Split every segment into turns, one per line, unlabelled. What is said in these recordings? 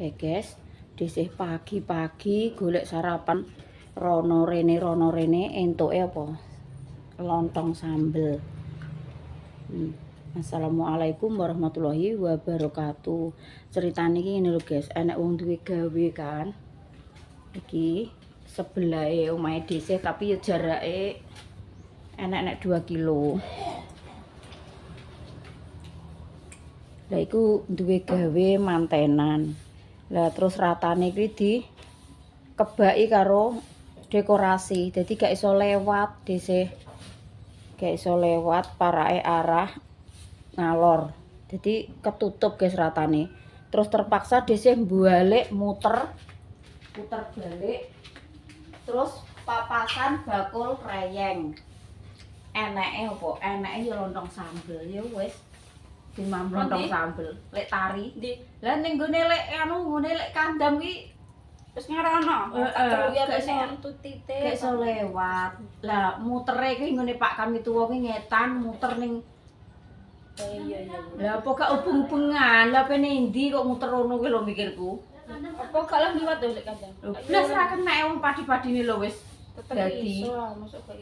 Guys, dhisik pagi-pagi golek sarapan rono rene entuke apa? Lontong sambel. Assalamualaikum warahmatullahi wabarakatuh. Ceritane iki ngene lho, guys. Enek wong duwe gawe kan. Iki sebelahe omahe dhisik tapi ya jarake enek 2 kilo. Lah iku duwe gawe mantenan. Lah terus ratane kuwi dikebaki karo dekorasi. Dadi gak iso lewat dhisik. Gak iso lewat parake arah ngalor. Jadi ketutup guys ratane. Terus terpaksa dhisik balik puter balik. Terus papasan bakul reyeng. Eneke apa? Eneke ya lontong sambel ya wis. Dimam lontong sambel. Lek tari. Lah ning gone lek ngone lek kandang ki wis ngerono. Gak iso lewat. Lah mutere kuwi nggone Pak kami tuwa kuwi ngetan muter ning iya. Lah apa gak ubung-ubungan? Lah pene ndi kok muter ngono kuwi lho mikirku.
Apa gak lah liwat lho lek kandang.
Lah ora kenek wong padi-padine lho wis. Dadi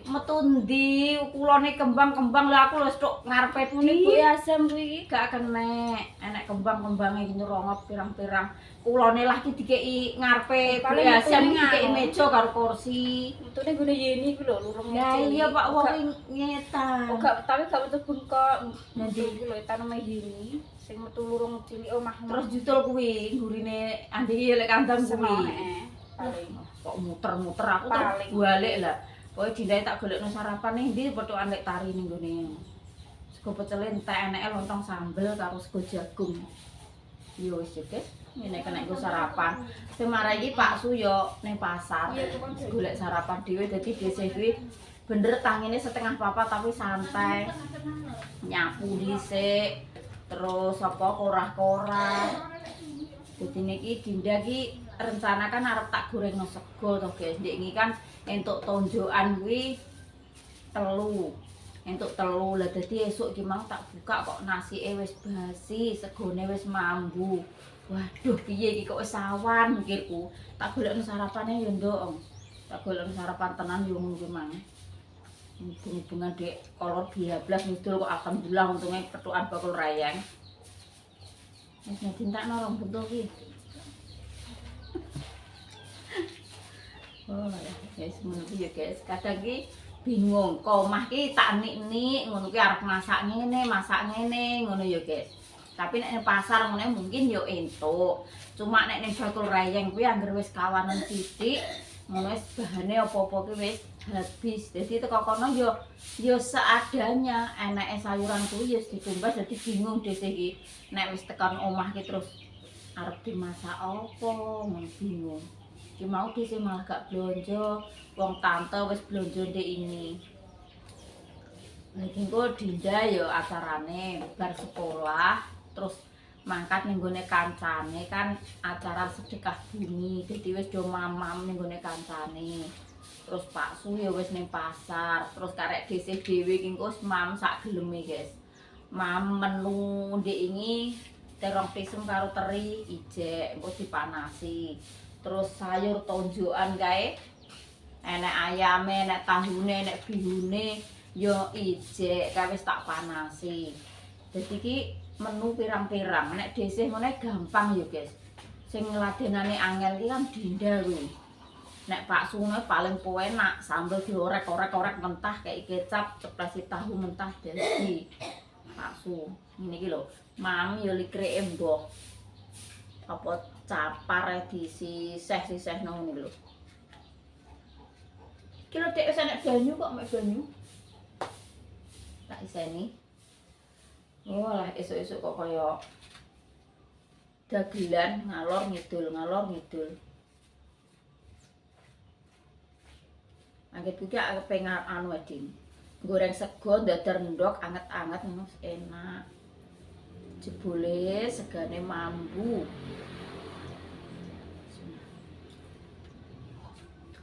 metu ndi kulone kembang-kembang lah aku wis tok ngarepe
Ibu asam kuwi
gak kenek. Enek kembang-kembange iki nyrongop pirang-pirang. Kulone lah iki dikeki ngarepe asam dikeki meja karo kursi.
metune gone yeni ku lho lurung.
Ya iya Pak wong ngetan.
Oh gak tapi gak metu bengkok. Nanti ku lho tanam yeni sing metu lurung cilik omah.
Terus jutul kuwi gurine andi lek kandang kuwi.
Paling
Kok muter-muter aku terus balik lah. Pokoke dindae tak golekno sarapan ning ndi pokokan lek tari ning gone. Sego pecel entek eneke lontong sambel karo sego jagung. Yo wis guys, ngene kena nggo sarapan. Semara iki Pak Su yo ning pasar. Golek sarapan dhewe dadi biasa kuwi bener tangine setengah papa tapi santai. Nyapu dhisik. Terus apa korah-korah. Dadi niki Dinda ki rencana kan arep tak gorengno sego to guys. Ndek iki kan entuk tonjokan kuwi telu. Entuk telu. Lah dadi esuk iki mau tak buka kok nasike wis basi, segone wis mambu. Waduh, piye iki kok wis awan mikirku. Tak golekno sarapane yo ndok. Tak golekno sarapan tenan yo ngono kuwi mang. Hubung-hubungan dek kolor 12 ngidul kok alhamdulillah untunge petukan bakul rayang. Wis dintakno rong bentuk iki. Oh ya guys, ngono ya guys. Kadang ki bingung, kok omah ki tak nik-nik ngono ki arep masak ngene, ngono ya guys. Tapi nek ning pasar ngene mungkin yo entuk. Cuma nek ning bakul rayeng kuwi anggere wis kawanan titik, ngono wis bahane apa-apa ki wis habis. Dadi teko kono yo seadanya, enake sayuran kuwi wis ditumbas dadi bingung dhisik iki. Nek wis tekan omah ki terus arep dimasak apa, ngono bingung. Ki mau dhisik malah gak blonjo, wong tante wis blonjo ndek ini. Lagi engko Dinda yo acarane bar sekolah, terus mangkat ning gone kancane kan acara sedekah bumi, dadi wis do mamam ning gone kancane. Terus Pak Su yo wis ning pasar, terus karek dhisik dhewe iki engko mam sak geleme, guys. Mam menu ndek ini terong pisem karo teri ijek engko dipanasi. Terus sayur tonjokan kae enek ayame, enek tahune, enek bihune yo ijek kae wis tak panasi. Dadi iki menu pirang-pirang. Nek dhisik ngene gampang yo guys. Sing ngladenane angel iki kan Dinda kuwi. Nek Pak Sune paling penak sambel diorek-orek mentah kayak kecap, ceplasi tahu mentah dadi Pak Su. Ngene iki lho. Mami yo likreke mbok. Apa capar disiseh ngono lho. Iki lho Dek wis enek banyu kok mek banyu. Tak iseni. Oh lah esuk-esuk kok kaya dagelan ngalor ngidul. Angget iki aku pengen anu Eding. Goreng sego dadar ndok anget-anget ngono enak. Jebule segane mambu.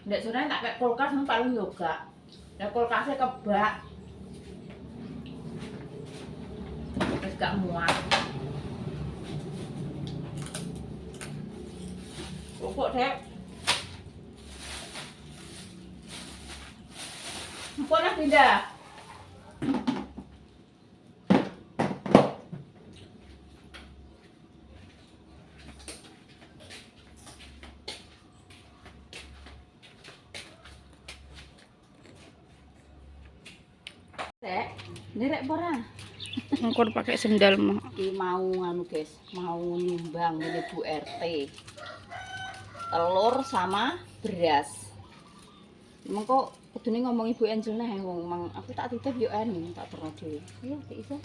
Ndek sore tak kek kulkas paling yoga. Lah kulkasnya kebak. Wis gak muat. Pokok Dek. Empuk lah pindah. Dek, nderek pora.
Engkor pakai sendal mah.
Iki mau nganu guys, mau nyumbang ini Bu RT. Telur sama beras. Emang kok kudune ngomong Ibu Angel neh wong mang aku tak titip yo anu tak terno dhewe. Iya, gak iso.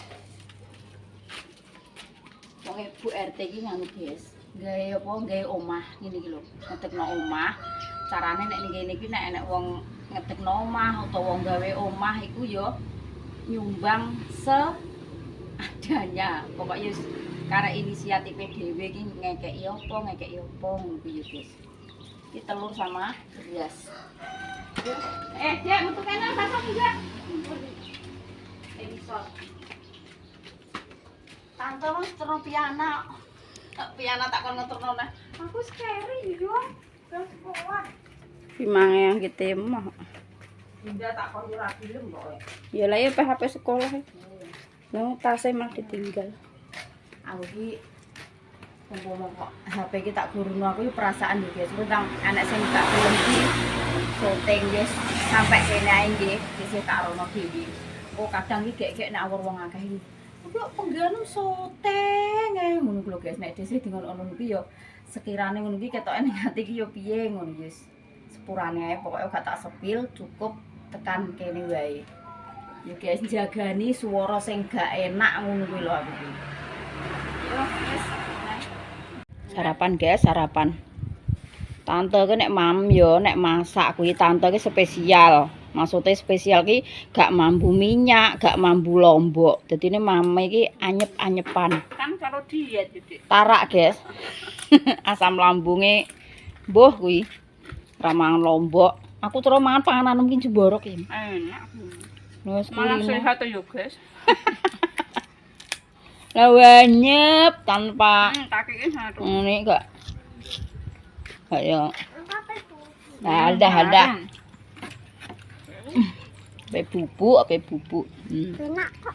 Wong Ibu RT iki nganu guys. Gawe apa gawe omah ngene iki lho. Ngetekno omah. Carane nek ning kene iki nek enek wong ngetekno omah utawa wong gawe omah iku yo nyumbang adanya. Pokoknya karena inisiatif dhewe iki ngekeki apa ngono kuwi guys. Iki telur sama beras. Dek, metu kene masak juga. Episode. Tante wis terus piana. Piana tak kon ngeterno nah. Aku skeri yo. Wis sekolah.
Pimange yang kita mah.
Indah tak kon ora film kok.
Ya lah ya PHP sekolah. Lah tasnya mah ditinggal.
Aku ki umpama kok HP ki tak guruno aku yo perasaan yo guys. Tentang anak sing gak film ki syuting guys sampai kene ae nggih isih tak rono dhewe. Oh kadang ki gek-gek nek awur wong akeh iki. Kok pengganem syuting ae ngono lho guys. Nek dhisik dingon-ngono ki yo sekirane ngono ki ketoke ning ati ki yo piye ngono guys. Sepurane ae pokoke gak tak sepil cukup tekan kene wae. Ya guys jagani swara sing gak enak ngono kuwi lho aku ki. Yo guys.
Sarapan guys, sarapan. Tante ki nek mam yo nek masak kuwi tante ki spesial. Maksudnya spesial ki gak mambu minyak, gak mambu lombok. Dadine mame ki anyep-anyepan.
Kan karo diet Dik.
Tarak guys. Asam lambunge mbuh kuwi. Ramangan lombok. Aku terus mangan panganan mungkin jemborok iki.
Enak.
Wes
Malah
kulino.
sehat yo guys.
Lah wanyep tanpa
Kaki satu.
ini enggak. Ayo. Nah, ada. Ape bubuk.
Enak kok.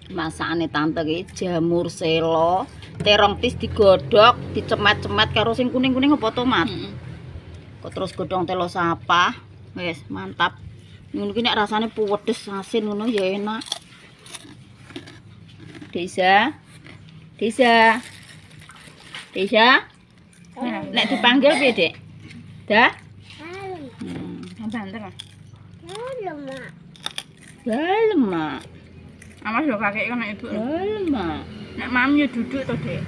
Masakane tante ki jamur selo, terong tis digodhog, dicemet-cemet karo sing kuning-kuning apa tomat. Kok terus godhong telo sapa. Wes, mantap. Ngono ki nek rasane puwedes asin ngono ya enak. Desa. Nek dipanggil piye, Dek? Dah?
Banter.
Dalem, Mak.
Awas yo kakek kan ibu.
Dalem, Mak.
Nek mami yo duduk to, Dek.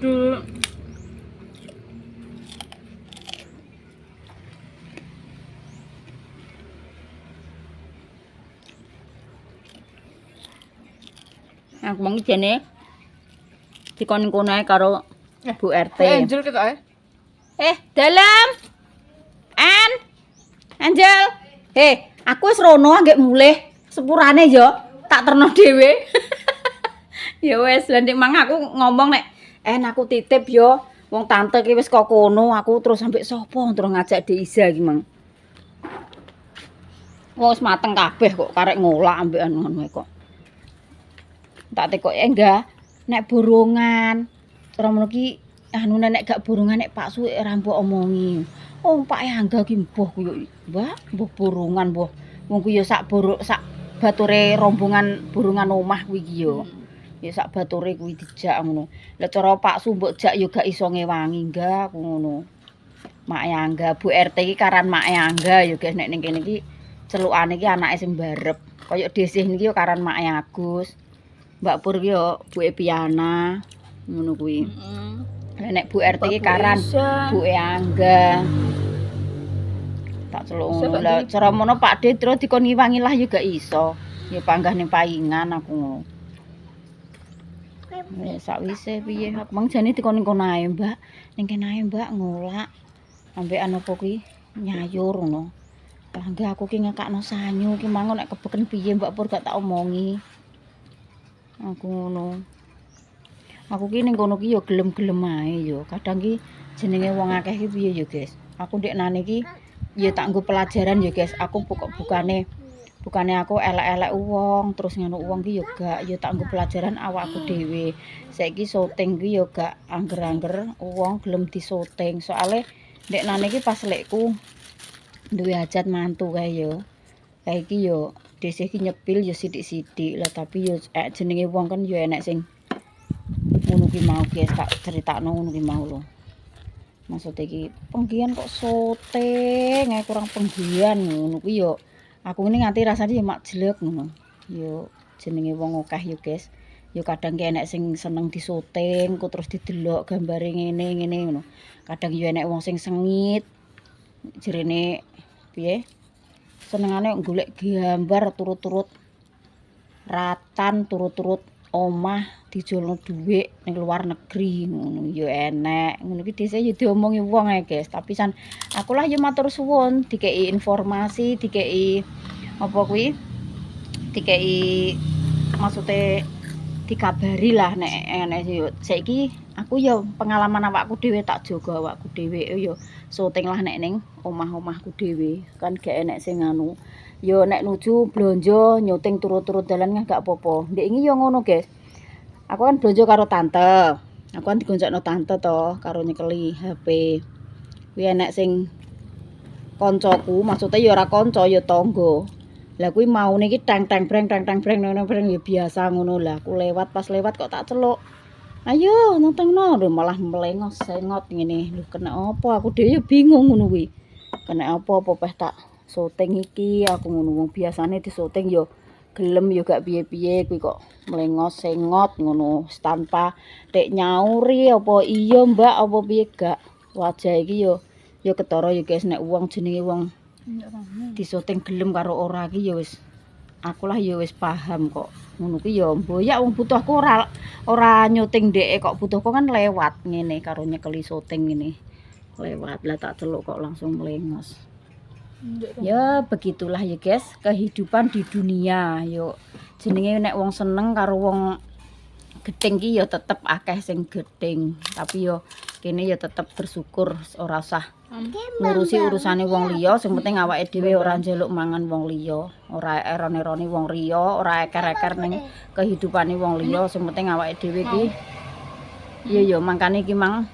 Duduk.
Aku mau jane dikon-kon ae karo Bu RT.
Angel ketok
Dalam. Angel. Aku wis rono anggek mulih. Sepurane yo tak terno dhewe. Ya wis, lha nek mang aku ngomong nek aku titip yo wong tante ki wis kok kono, aku terus sampe sapa terus ngajak Deiza iki mang. Wis mateng kabeh kok karek ngolak ambek anu kok. Tak tekok enggak nek borongan. Terus ngono ki anu nek gak borongan nek Pak Suwik ora mbok omongi. Oh Pak Angga ki mbuh kuyo. Mbak, mbuh borongan mbuh. Wong ku yo sak bature rombongan borongan omah kuwi ki yo. Ya sak bature kuwi dijak ngono. Lah cara Pak Su mbok jak yo gak iso ngewangi enggak aku ngono. Mak Angga, Bu RT ki karan Mak Angga yo guys nek ning kene iki celukane ki anake sing barep. Kaya Desih niki yo karan Mak Agus. Mbak Pur ki yo Bu Epiana ngono kuwi. Nek Bu RT ki karan Bu Angga. Tak celuk ngono. Lah cara mono Pak De terus dikon ngiwangi lah yo gak iso. Ya panggah ning paingan aku ngono. Wis sakwise piye mang jane dikon-kon ae, Mbak. Ning kene ae, Mbak, ngolak. Ambekan apa kuwi nyayur ngono. Lah enggak aku ki ngekakno sanyu ki mangon nek kebeken piye Mbak Pur gak tak omongi. Aku ngono. Aku ki ning kono ki ya gelem-gelem ae ya. Kadang ki jenenge wong akeh ki piye ya, guys. Aku ndek nane ki ya tak nggo pelajaran ya, guys. Aku bukane aku elek-elek wong, terus ngono wong ki ya gak, ya tak nggo pelajaran awakku dhewe. Saiki syuting ki ya gak angger-angger wong gelem disyuting. Soale ndek nane ki pas lekku duwe hajat mantu kae ya. Lah iki ya dhisik ki nyepil ya sithik-sithik. Lah tapi ya jenenge wong kan ya enek sing ngono ki mau, guys, tak critakno ngono ki mau lho. Maksud iki penggian kok syuting ae kurang penggian ngono ki ya. Aku ngene nganti rasane ya mak jelek ngono. Ya jenenge wong akeh ya, guys. Ya kadang ki enek sing seneng disyuting, kok terus didelok gambare ngene ngono. Kadang ya enek wong sing sengit. Jerene piye? Senengane golek gambar turut-turut ratan, turut-turut omah dijolno dhuwit ning luar negeri ngono ya enek. Ngono ki dhisik ya diomongi wong ae, guys. Tapi san aku lah ya matur suwun dikei informasi, dikei apa kuwi? Dikei maksude dikabari lah nek enek saiki aku ya pengalaman awakku dhewe tak jaga awakku dhewe ya syuting lah nek ning omah-omahku dhewe kan gak enek sing anu ya nek nuju blonjo nyuting turut-turut dalan kan gak apa-apa ndek iki ya ngono, guys. Aku kan blonjo karo tante, aku kan digonjokno tante to karo nyekeli HP kuwi enek sing koncoku maksudnya ya ora kanca ya tangga. Lah kuwi maune iki teng breng ya biasa ngono lah. Aku lewat pas lewat kok tak celuk. Ayo nontonno lho malah melengos sengot ngene. Lho kena apa aku dhewe bingung ngono kuwi. Kena apa peh tak syuting iki aku ngono wong biasane disyuting ya gelem ya gak piye-piye kuwi kok melengos sengot ngono tanpa tek nyauri apa iya Mbak apa piye gak. Wajah iki ya ketara ya guys nek wong jenenge wong disyuting gelem karo ora ki ya wis aku lah ya wis paham kok ngono ki ya mboyak wong butuhku ora nyuting ndeke kok butuhku kan lewat ngene karo nyekeli syuting ngene lewat lah tak celuk kok langsung melengos. Ya begitulah ya guys kehidupan di dunia yuk jenenge nek wong seneng karo wong gedeng ki ya tetep akeh sing gedeng tapi yo kene ya tetep bersyukur ora usah ngurusi urusane wong liya sing penting awake dhewe ora njaluk mangan wong liya ora eron-eroni wong liya ora eker-eker ning kehidupane wong liya sing penting awake dhewe ki iya ya mangkane ki mang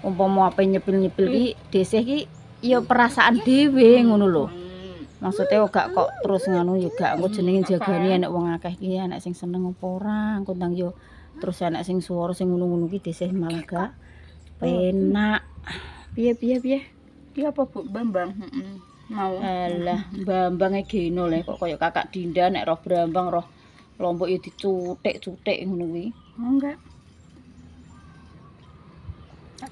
umpama ape nyepil-nyepil ki dhisik ki ya perasaan dhewe ngono lho. Maksudnya gak kok terus nganu ya gak engko jenenge jagani enek wong akeh ki enek sing seneng apa ora engko ndang yo terus enek sing swara sing ngono-ngono ki dhisik malah gak penak. Piye iki apa Bu Bambang mau alah Bambang Geno le kok kaya kakak Dinda nek roh Brambang roh Lombok ya dicutik-cutik ngono kuwi enggak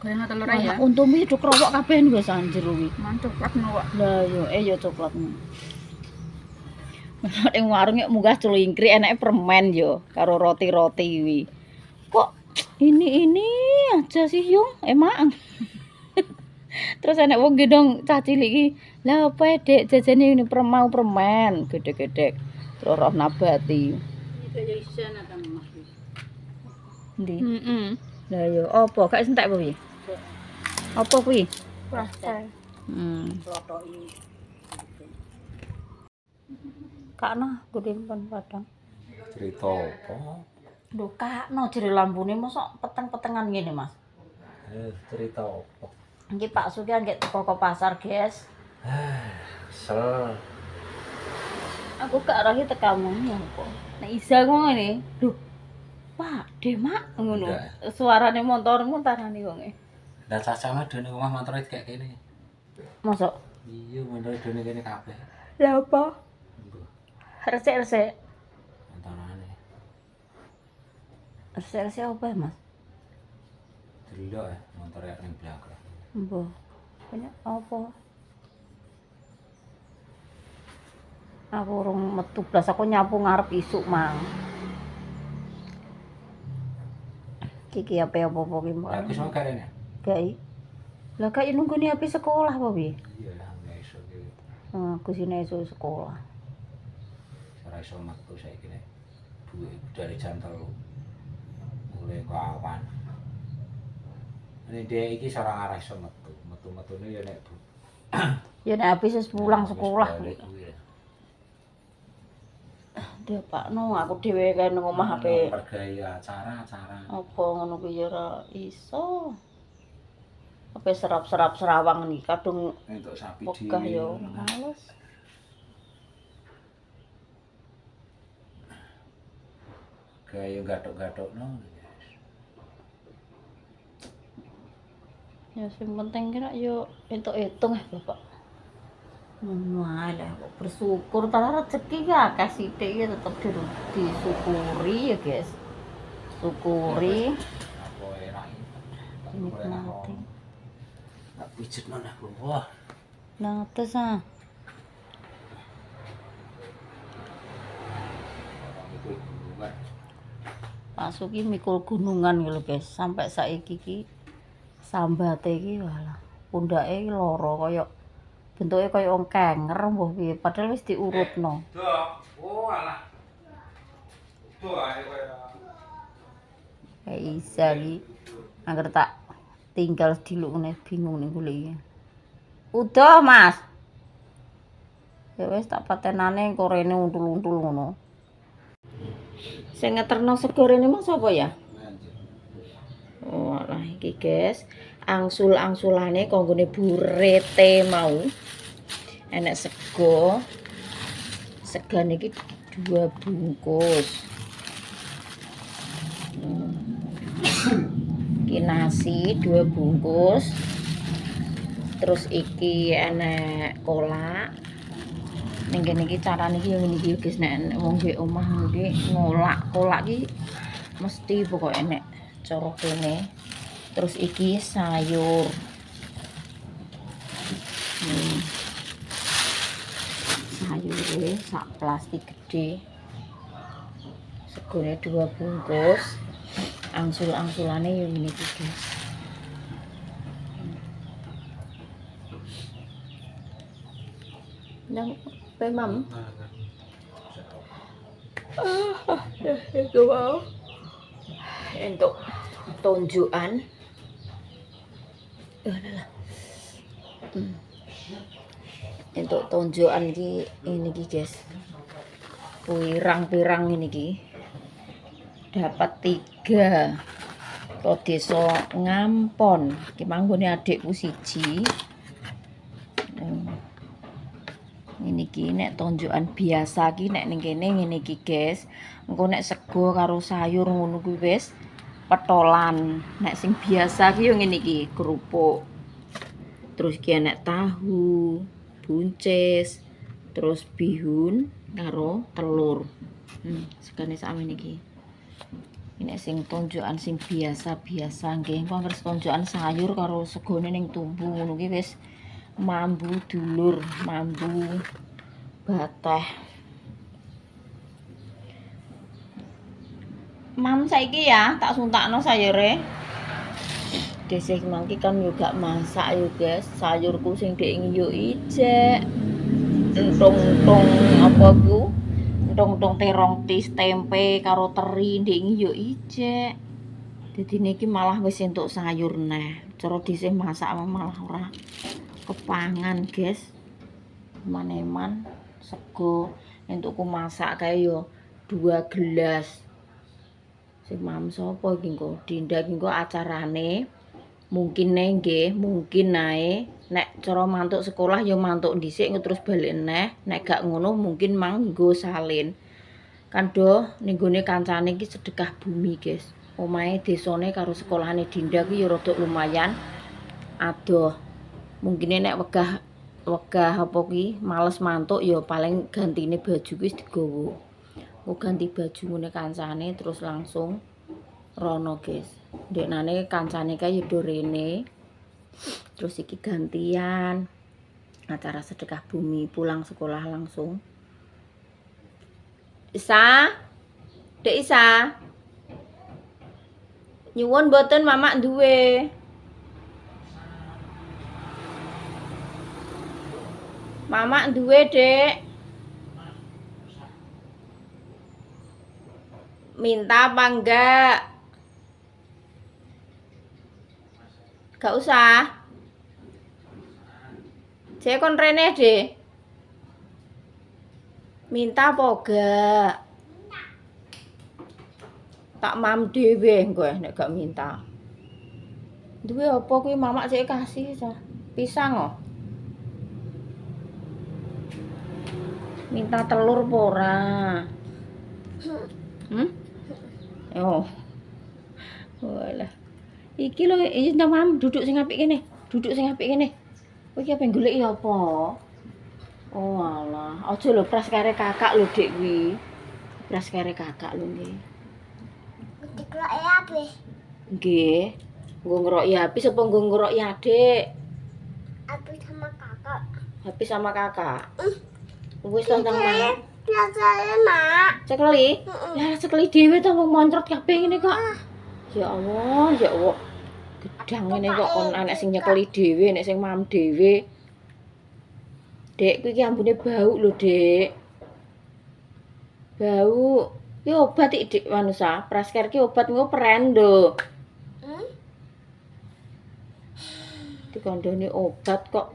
goyang telur ya. Untumu itu kerowok kabeh wis anjir kuwi. Coklat nuwak. Lah yo ya coklat. Ning warung munggah culingkrik enake permen yo karo roti-roti kuwi. Kok ini aja sih Yung emang. Terus enek wong gendong cah cilik iki. Lah apa Dek jajane ini permen gedhe-gedhe. Terus roh nabati. Iki ya isen ta Mas. Ndi? Lah yo apa gak entek apa piye? Apa kuwi? Plastel. Klotoki. Kakno gede padang.
Cerita apa?
Lho kakno jere lambune mosok peteng-petengan ngene, Mas.
Cerita apa?
Iki Pak Suki nggih teko ke pasar, guys.
Sel.
Aku gak rohi tekamu apa. Nek Isa ku ngene. Lho. Pak, Demak ngono. Suarane motormu tarani wonge.
Lah cacah dene omah motor kayak kene.
Mosok?
Iya, motor dene kene kabeh.
Lah apa? Resik-resik.
Motorane.
Resik-resik apa, Mas?
Delok motor ning belakang.
Mbah. Banyak apa? Aku urung metu blas aku nyapu ngarep isuk mang. Kiki apa-apa ki mbok.
Aku sok karene.
Gai. Lah kaya nunggune api sekolah apa piye?
Iya lah iso ki.
Aku sine iso sekolah.
Ora iso metu saiki nek duwe dari jam 3. mulai ke awan. Ini dia iki seorang arah iso metu. Metu-metune ya nek Bu.
Ya nek habis wis pulang sekolah.
Balik kuwi ya.
Dia pakno aku dhewe kae nang omah ape.
Mergai acara-acara.
Apa ngono kuwi ya ora iso. Ape serap-serap serawang nih kadung
Entuk sapi
wegah
dhewe.
ya males.
Gaya gathuk-gathukno.
Ya sing penting kira yo entuk hitung Bapak. Ngono ae lah kok bersyukur ta rezeki ki akeh sithik ya tetep disyukuri ya, guys. Syukuri
Apa enak iki?
nikmati.
Tak pijet maneh Bu. Wah.
Nang atas ah.
Itu gunungan.
Pasuki mikul gunungan gitu guys. Sampai saiki ki sambate iki walah pundake lara kaya bentuke kaya wong kenger mbah piye padahal wis diurutno.
Oh alah. Tuh ae kaya.
Kayak isa iki angger tak tinggal diluk ngene bingung ning golek iki. Udah, Mas. Ya wis tak patenane engko rene untul-untul ngono. Sing ngeterno sego rene Mas apa ya? Oh, alah iki guys, angsul-angsulane kanggone burete mau. Enek sego. Segane iki 2 bungkus. Iki nasi 2 bungkus. Terus iki enek kolak. Ning kene iki carane iki ngene iki guys nek wong duwe omah iki ngolak kolak iki mesti pokoke enek cara kene. Terus iki sayur. Sayure sak plastik gede. Segone 2 bungkus. Angsul-angsulane yo ngene iki guys. Nang pemam. Itu wow. Untuk tunjukan. Untuk tunjukan ini guys. Pirang-pirang ini ki. Dapat 3. Kok desa Ngampon. Ki manggone adikku siji. Ini ki nek tunjukan biasa ki nek ning kene ngene iki guys. Engko nek sego karo sayur ngono kuwi wis petolan. Nek sing biasa ki yo ngene iki, kerupuk. Terus ki nek tahu, buncis, terus bihun karo telur. Segane sakmene iki. Ini sing tunjukan sing biasa-biasa nggih. Engko anggere tunjukan sayur karo segone ning tumbu ngono ki wis mambu dulur, mambu bateh. Mam saiki ya tak suntakno sayure. Desih mangki kan yo gak masak yo guys. Sayurku sing dhek yo ijek. Entung-entung apa ku? Entung-entung terong tis tempe karo teri ndek yo ijek. Dadi niki malah wis entuk sayur neh. Cara desih masak malah ora kepangan guys. Eman-eman sego entukku masak kae yo 2 gelas. Sing mam sapa iki engko Dinda iki engko acarane mungkin nggih mungkin ae nek cara mantuk sekolah ya mantuk dhisik terus balik neh nek gak ngono mungkin mang nggo salin kan do ning gone kancane iki sedekah bumi guys omahe desane karo sekolahane Dinda ki ya rada lumayan adoh mungkin nek wegah apa ki males mantuk ya paling gantine baju wis digawa kok ganti baju ngene kancane terus langsung rono guys ndeknane kancane kae yo rene terus iki gantian acara sedekah bumi pulang sekolah langsung Isa Dek Isa nyuwun mboten mamak duwe mamak duwe Dek minta apa enggak Gak usah. Cek kon rene deh. Minta apa gak? Tak mam dhewe kowe nek gak minta. Duwe apa kuwi mamak cek kasih ta. Pisang oh. Minta telur apa ora? Oh. Walah. Iki lho, iki mam duduk sing apik kene. Duduk sing apik kene. Kowe iki apa goleki apa? Oh alah, aja lho pras kare kakak lho Dik kuwi. Pras kare kakak lho nggih.
Dikeloki habis.
Nggih. Nggo ngeroki habis apa nggo ngeroki adik?
Habis sama kakak.
Habis sama kakak. Wis tentang mana?
Biasanya, Mak.
Cekeli? Ya cekeli dhewe to wong moncrot kabeh ngene kok. Ya Allah, ya Allah. Gedang ngene kok kon anek sing nyekeli dhewe, nek sing mam dhewe. Dek, kuwi iki ambune bau lho, Dek. Bau. Ki obat iki, Dik, manusa. Prasker ki obat nggo peren lho. Dikandani obat kok.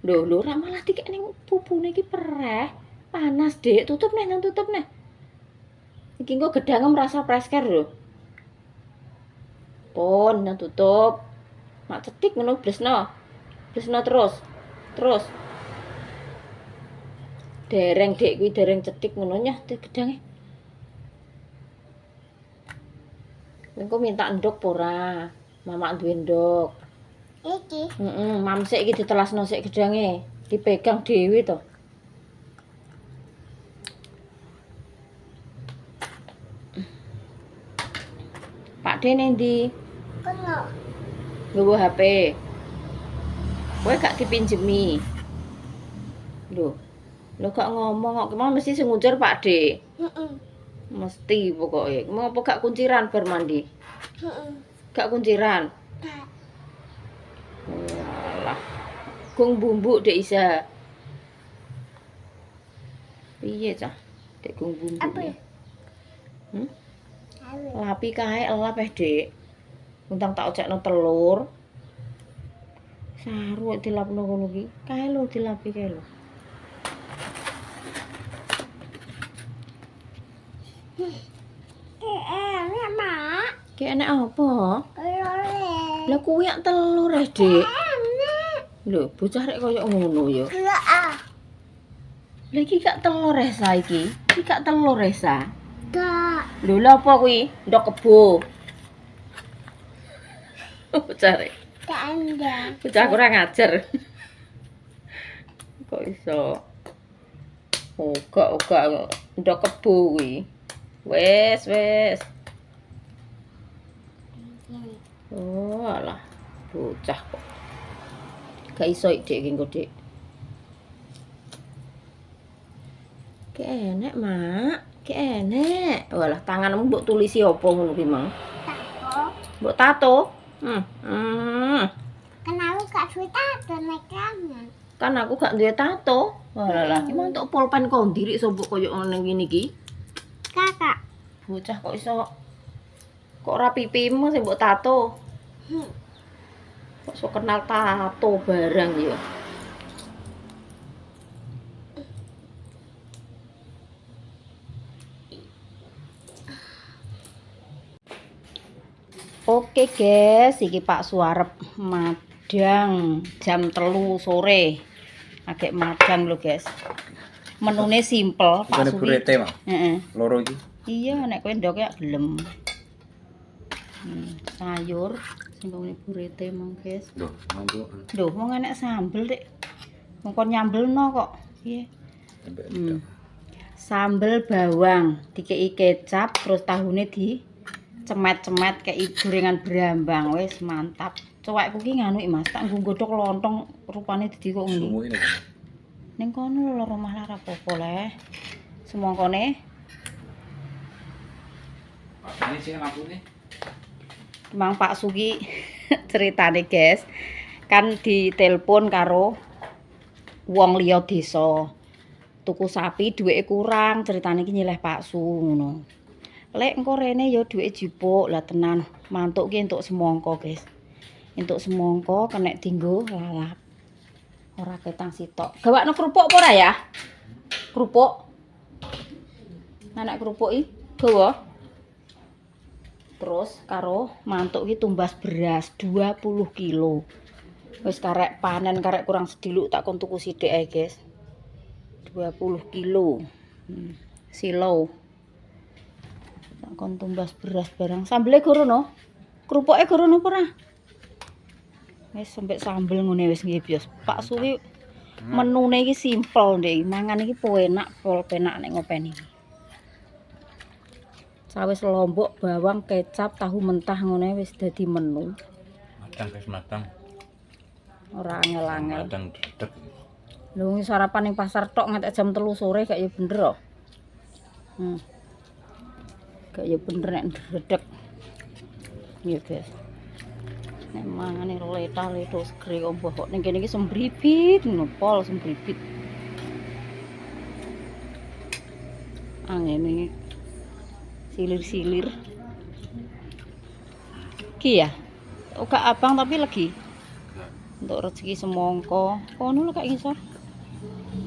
Lho, ora malah dikek ning pupune iki pereh. Panas, Dek. Tutup neh, nang tutup neh. Iki engko gedhange merasa prasker lho. Pon, nang tutup. Mak cetik ngono blesno. Blesno terus. Terus. Dereng Dek kuwi dereng cetik ngono nyah gedhange. Engko minta ndok apa ora? Mamak duwe ndok.
Iki.
Mam sik iki ditelasno sik gedhange. Dipegang dhewe to. Pak De ning ndi?
Kono.
Nggawa HP. Kowe gak dipinjemi. Lho. Lho gak ngomong kok mesti sing nguncur Pak De. Mesti pokoke. Mau apa gak kunciran bar mandi? Gak kunciran. Walah. Gung bumbu Dek Isa. Piye cah? Dek gung bumbu.
Apa ya?
Lapi kae elap Dek. Untang tak ojekno telur. Saru dilapno ngono ki. Kae lho dilapi kae lho.
Enak, Mak.
Ki enek apa?
Lore.
Lah kuwi yak telur Dek. Lho, bocah rek koyo ngono ya.
Gila ah.
Lah iki gak telur saiki. Iki gak telur sa.
Gak.
Lho lha apa kuwi? Ndok kebo. Bocah rek.
Gak ada.
Bocah kurang ajar. Kok iso? Oga ndok kebo kuwi. Wes. Oh, alah. Bocah kok. Gak iso Dek iki engko Dek. Ki enek, Mak. Ki enek. Walah, tanganmu mbok tulisi apa ngono ki, Mang?
Tato.
Mbok tato?
Kenapa gak suwe tato nek kangen?
Kan aku gak duwe tato. Walah, ki mang tok pulpen kok ndirik sombok koyo ngene ngene iki.
Kakak.
Bocah kok iso kok ora pipimu sing mbok tato. Kok iso kenal tato barang ya. Oke guys, iki Pak Suarep madang jam 3 sore. Agek madang lho guys. Menune simple, Pak Suwi.
Burete, Mang.
Heeh.
Loro iki.
Iya, nek kowe ndok ya gelem. Sayur sing ngene burete mang guys.
Lho, mampu.
Lho, wong enek sambel Dik. Wong kon nyambelno kok. Piye? Sambel bawang, dikei kecap, terus tahune di cemet-cemet kei gorengan brambang, wis mantap. Cowekku ki nganu iki Mas, tak nggo godhog lontong rupane dadi kok ngene.
Sumu ini.
Ning kono lho omah lara apa-apa le. Semongkone
Ini sih ngapune.
Mang Pak Sugi ceritane guys. Kan ditelepon karo wong liya desa. Tuku sapi duweke kurang, ceritane iki nyileh Pak Su ngono. Lek engko rene ya duweke jipuk, lah tenan. Mantuk ki entuk semangka, guys. Entuk semangka kena dienggo lalap. Ora ketang sitok. Gawakno kerupuk apa ora ya? Kerupuk. Anak kerupuk iki gawa. Terus karo mantuk iki tumbas beras 20 kilo. Wis karek panen karek kurang sediluk tak kon tuku sithik ae, guys. 20 kilo. Silo. Tak kon tumbas beras barang. Sambele gorono. Kerupuke gorono apa ora? Wis sampe sambel ngene wis nggih, Bios. Pak Suwi menune iki simpel, Ndek. Mangan iki penak, pol penak nek ngopeni. Sawis lombok, bawang, kecap, tahu mentah ngene wis dadi menu.
Matang guys, matang.
Ora angel-angel.
Matang dedek.
Lho wong sarapan ning pasar tok nganti jam 3 sore gak ya bener kok. Gak ya bener nek dedek. Iya, guys. Nek mangane letah-leto segere ombo kok ning kene iki sembribit ngono pol sembribit. Angene silir-silir. Ki ya. Gak abang tapi lagi. Untuk rezeki semangka. Kono lho kak ngisor.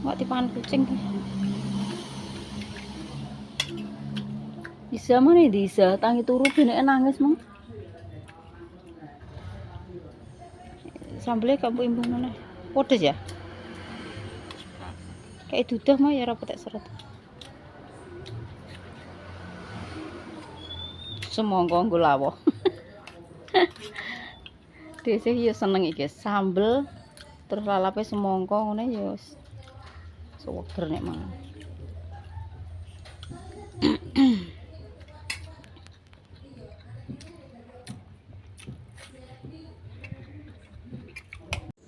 Kok dipangan kucing ki. Bisa mana bisa tangi turu benek nangis mong. Sambelnya kamu imbung mana? Pedes ya? Kayak dudah mah ya rapet seret. Semangka nggo lawo. Dhisik ya seneng iki sambel terus lalape semangka ngene ya seger nek mangan.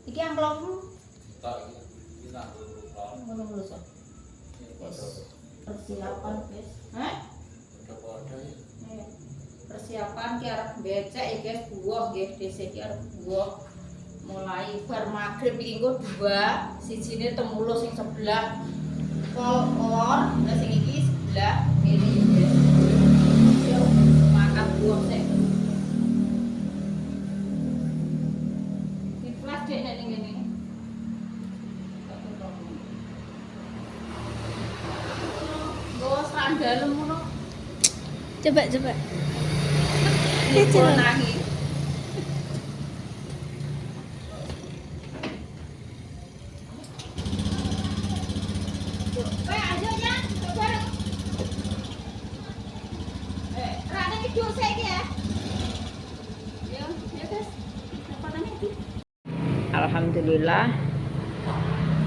Iki amplopmu. Persiapan guys. Hah? Persiapan ki arep becek ya guys, buah nggih dhisik ki arep buah. Mulai bar magrib iki engko 2, sijine temulo sing sebelah kolor, lah sing iki sebelah kene guys. Yo makan buah sik. Di flash dek nek ning ngene. Go sandalem ngono. Coba. Kecil nangis. Alhamdulillah.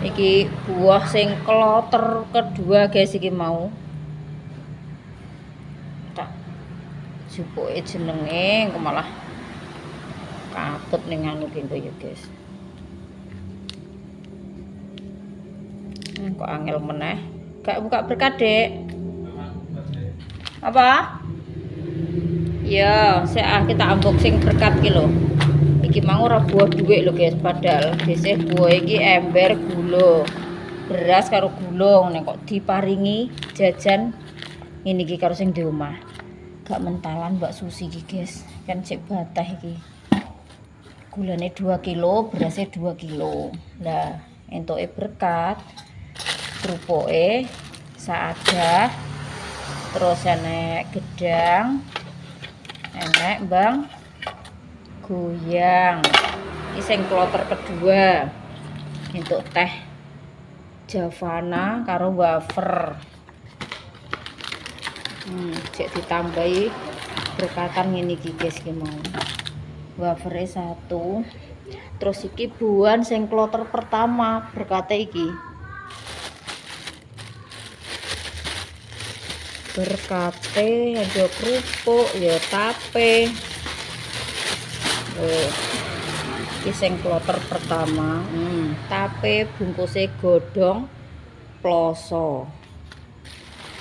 Iki buah sing kloter kedua guys iki mau. Tak jupuke jenenge kok malah katut ning anu ki ya guys. Kok angel meneh. Gak buka berkat, Dek. Apa? Ya, kita unboxing berkat ki lho. Iki mau ora buah dhuwit lho guys, padahal dhisik buah iki ember gula. Beras karo gula ngene kok diparingi jajan ini iki karo sing di omah. Gak mentalan Mbak Susi iki guys. Kan cek batah iki. Gulane 2 kilo, berasnya 2 kilo. Lah, entuke berkat. Kerupuke saadah. Terus enek gedang. Enek Bang goyang. Ini sing kloter kedua. Untuk teh Javana karo wafer. Cek ditambahi berkatan ngene iki guys ki mau. Wafere 1. Terus iki buan sing kloter pertama berkate iki. Berkate ada kerupuk ya tape. Iki sing kloter pertama. Tape bungkuse godhong ploso.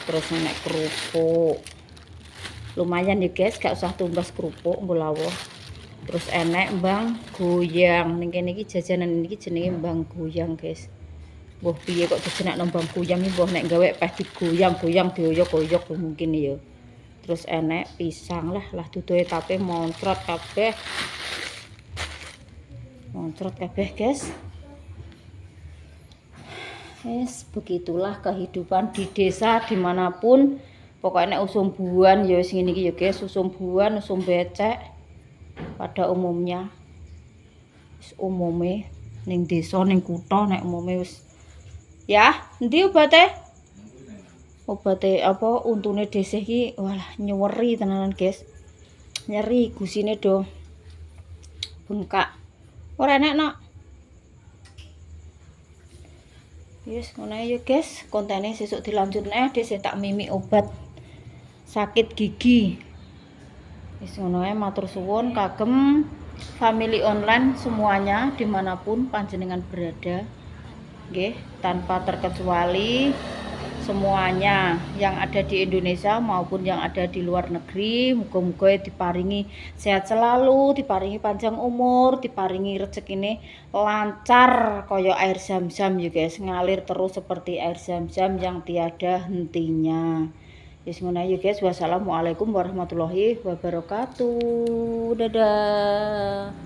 Terus enek kerupuk. Lumayan ya guys, gak usah tumbas kerupuk nggo lawuh. Terus enek Bang goyang. Ning kene iki jajanan iki jenenge Bang goyang, guys. Mbah piye kok dijenekno Bang goyang iki mbah nek gawe peh digoyang-goyang dioyok-oyok mungkin ya. Terus enek pisang lah dudoe tape montrot kabeh. Moncrot kabeh, guys. Begitulah kehidupan di desa dimanapun. Pokoknya nek usum buan ya wis ngene iki ya, guys. Usum buan, usum becek pada umumnya. Wis umume ning desa ning kutha nek umume wis ya, endi obate? Obate apa untune dhisik iki walah nyuweri tenanan, guys. Nyeri gusine do bengkak. Ora enak, Nok. Yes, ngono ya, guys. Kontene sesuk dilanjut dhisik tak mimi obat sakit gigi. Wis ngono ae, matur suwun kagem family online semuanya dimanapun panjenengan berada. Nggih, tanpa terkecuali semuanya yang ada di Indonesia maupun yang ada di luar negeri, muga-muga diparingi sehat selalu, diparingi panjang umur, diparingi rezekine lancar kaya air zam-zam ya guys, ngalir terus seperti air zam-zam yang tiada hentinya. Wis ngono ya guys, wassalamualaikum warahmatullahi wabarakatuh. Dadah.